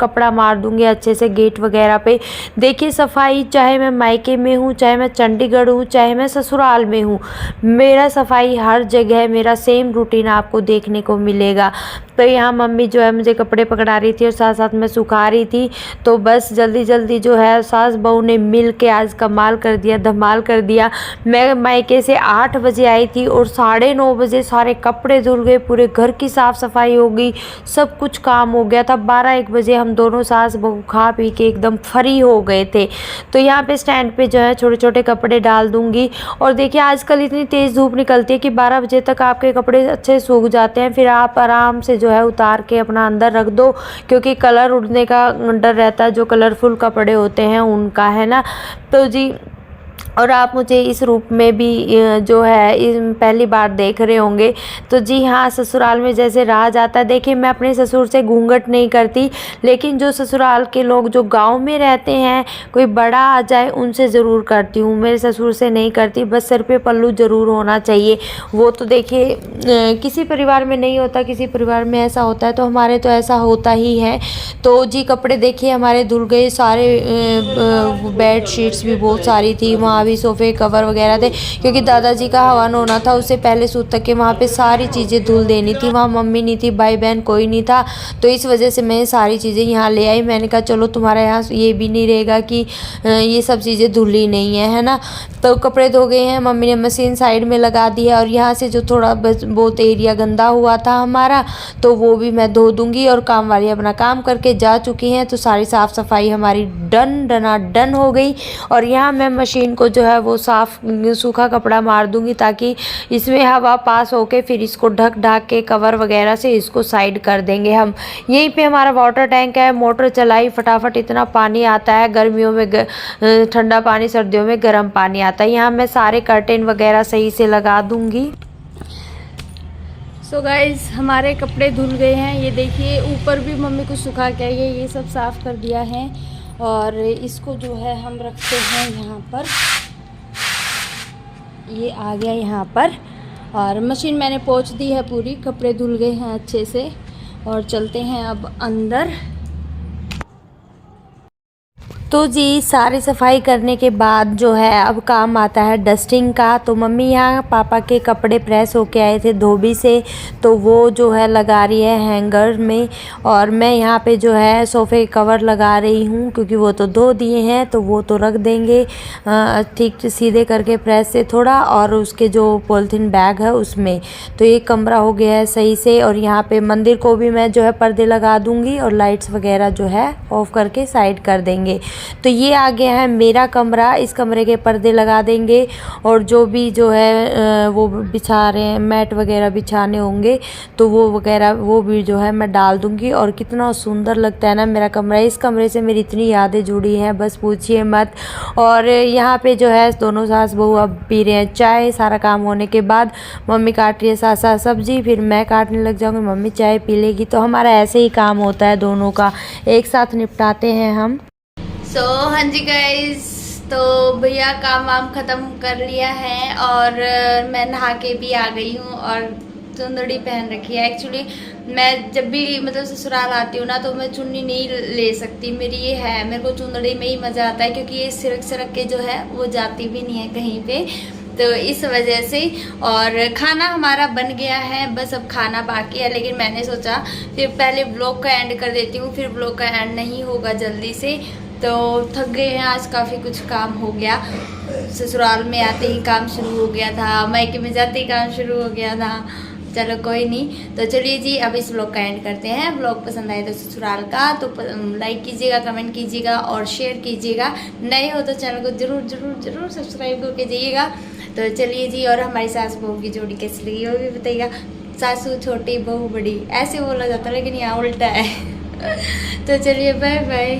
कपड़ा मार दूंगी अच्छे से गेट वगैरह पे। देखिए सफाई चाहे मैं मायके में हूँ, चाहे मैं चंडीगढ़ हूँ, चाहे मैं ससुराल में हूँ, मेरा सफाई हर जगह मेरा सेम रूटीन आपको देखने को मिलेगा। तो यहाँ मम्मी जो है मुझे कपड़े पकड़ा रही थी और साथ साथ में सुखा रही थी। तो बस जल्दी जल्दी जो है सास बहू ने मिल के आज कमाल कर दिया, धमाल कर दिया। मैं मायके से 8 बजे आई थी और 9:30 बजे सारे कपड़े धुल गए, पूरे घर की साफ़ सफाई हो गई, सब कुछ काम हो गया था। 12-1 बजे हम दोनों सास बहू खा पी के एकदम फ्री हो गए थे। तो यहाँ पे स्टैंड पे जो है छोटे छोटे कपड़े डाल दूँगी। और देखिए आजकल इतनी तेज़ धूप निकलती है कि 12 बजे तक आपके कपड़े अच्छे सूख जाते हैं, फिर आप आराम से जो है उतार के अपना अंदर रख दो, क्योंकि कलर उड़ने का डर रहता है जो कलरफुल कपड़े होते हैं उनका, है ना। तो जी, और आप मुझे इस रूप में भी जो है पहली बार देख रहे होंगे। तो जी हाँ, ससुराल में जैसे रहा जाता है। देखिए मैं अपने ससुर से घूंघट नहीं करती, लेकिन जो ससुराल के लोग जो गांव में रहते हैं, कोई बड़ा आ जाए उनसे ज़रूर करती हूँ, मेरे ससुर से नहीं करती। बस सिर पे पल्लू ज़रूर होना चाहिए। वो तो देखिए किसी परिवार में नहीं होता, किसी परिवार में ऐसा होता है, तो हमारे तो ऐसा होता ही है। तो जी कपड़े देखिए हमारे धुल गए सारे, बेड शीट्स भी बहुत सारी थी, वहाँ भी सोफ़े कवर वगैरह थे, क्योंकि दादाजी का हवन होना था, उससे पहले सूत तक के वहाँ पे सारी चीज़ें धुल देनी थी। वहाँ मम्मी नहीं थी, भाई बहन कोई नहीं था, तो इस वजह से मैं सारी चीज़ें यहाँ ले आई। मैंने कहा चलो तुम्हारे यहाँ ये भी नहीं रहेगा कि ये सब चीज़ें धुली नहीं है ना। तो कपड़े धो गए हैं, मम्मी ने मशीन साइड में लगा दी है, और यहाँ से जो थोड़ा बहुत एरिया गंदा हुआ था हमारा, तो वो भी मैं धो दूँगी। और काम वाली अपना काम करके जा चुकी हैं, तो सारी साफ़ सफाई हमारी डन हो गई। और यहाँ मैं मशीन को जो है वो साफ सूखा कपड़ा मार दूंगी, ताकि इसमें हवा पास होके फिर इसको ढक के कवर वगैरह से इसको साइड कर देंगे हम। यहीं पे हमारा वाटर टैंक है, मोटर चलाई फटाफट इतना पानी आता है, गर्मियों में ठंडा पानी, सर्दियों में गर्म पानी आता है। यहाँ मैं सारे कर्टेन वगैरह सही से लगा दूंगी। सो गाइज हमारे कपड़े धुल गए हैं, ये देखिए ऊपर भी मम्मी को सुखा के आई है, ये सब साफ़ कर दिया है। और इसको जो है हम रखते हैं यहाँ पर, ये आ गया यहाँ पर। और मशीन मैंने पोंछ दी है पूरी, कपड़े धुल गए हैं अच्छे से। और चलते हैं अब अंदर। तो जी सारी सफाई करने के बाद जो है अब काम आता है डस्टिंग का। तो मम्मी यहाँ पापा के कपड़े प्रेस होके आए थे धोबी से, तो वो जो है लगा रही है हैंगर में। और मैं यहाँ पे जो है सोफ़े कवर लगा रही हूँ, क्योंकि वो तो धो दिए हैं, तो वो तो रख देंगे ठीक सीधे करके प्रेस से थोड़ा, और उसके जो पॉलीथीन बैग है उसमें। तो ये कमरा हो गया है सही से। और यहाँ पे मंदिर को भी मैं जो है पर्दे लगा दूँगी, और लाइट्स वगैरह जो है ऑफ़ करके साइड कर देंगे। तो ये आ गया है मेरा कमरा, इस कमरे के पर्दे लगा देंगे। और जो भी जो है वो बिछा रहे हैं, मैट वगैरह बिछाने होंगे, तो वो वगैरह वो भी जो है मैं डाल दूंगी। और कितना सुंदर लगता है ना मेरा कमरा, इस कमरे से मेरी इतनी यादें जुड़ी हैं बस पूछिए मत। और यहाँ पे जो है दोनों सास बहू अब पी रहे हैं चाय। सारा काम होने के बाद मम्मी काट रही है साथ साथ सब्जी, फिर मैं काटने लग जाऊँगी, मम्मी चाय पी लेगी। तो हमारा ऐसे ही काम होता है, दोनों का एक साथ निपटाते हैं हम। हाँ जी गाइज, तो भैया काम वाम ख़त्म कर लिया है, और मैं नहा के भी आ गई हूँ, और चुंदड़ी पहन रखी है। एक्चुअली मैं जब भी मतलब ससुराल आती हूँ ना, तो मैं चुन्नी नहीं ले सकती, मेरी ये है, मेरे को चुंदड़ी में ही मज़ा आता है, क्योंकि ये सिरक के जो है वो जाती भी नहीं है कहीं पे, तो इस वजह से। और खाना हमारा बन गया है, बस अब खाना बाकी है। लेकिन मैंने सोचा फिर पहले ब्लॉग का एंड कर देती हूँ, फिर ब्लॉग का एंड नहीं होगा जल्दी से। तो थक गए हैं, आज काफ़ी कुछ काम हो गया। ससुराल में आते ही काम शुरू हो गया था, मायके में जाते ही काम शुरू हो गया था। चलो कोई नहीं, तो चलिए जी अब इस ब्लॉग का एंड करते हैं। ब्लॉग पसंद आए तो ससुराल का तो लाइक कीजिएगा, कमेंट कीजिएगा और शेयर कीजिएगा। नए हो तो चैनल को जरूर जरूर जरूर सब्सक्राइब करके जाइएगा। तो चलिए जी, और हमारी सास बहू की जोड़ी कैसी लगी वो भी बताइएगा। सासू छोटी बहू बड़ी ऐसे बोला जाता है, लेकिन यहाँ उल्टा है। तो चलिए बाय बाय।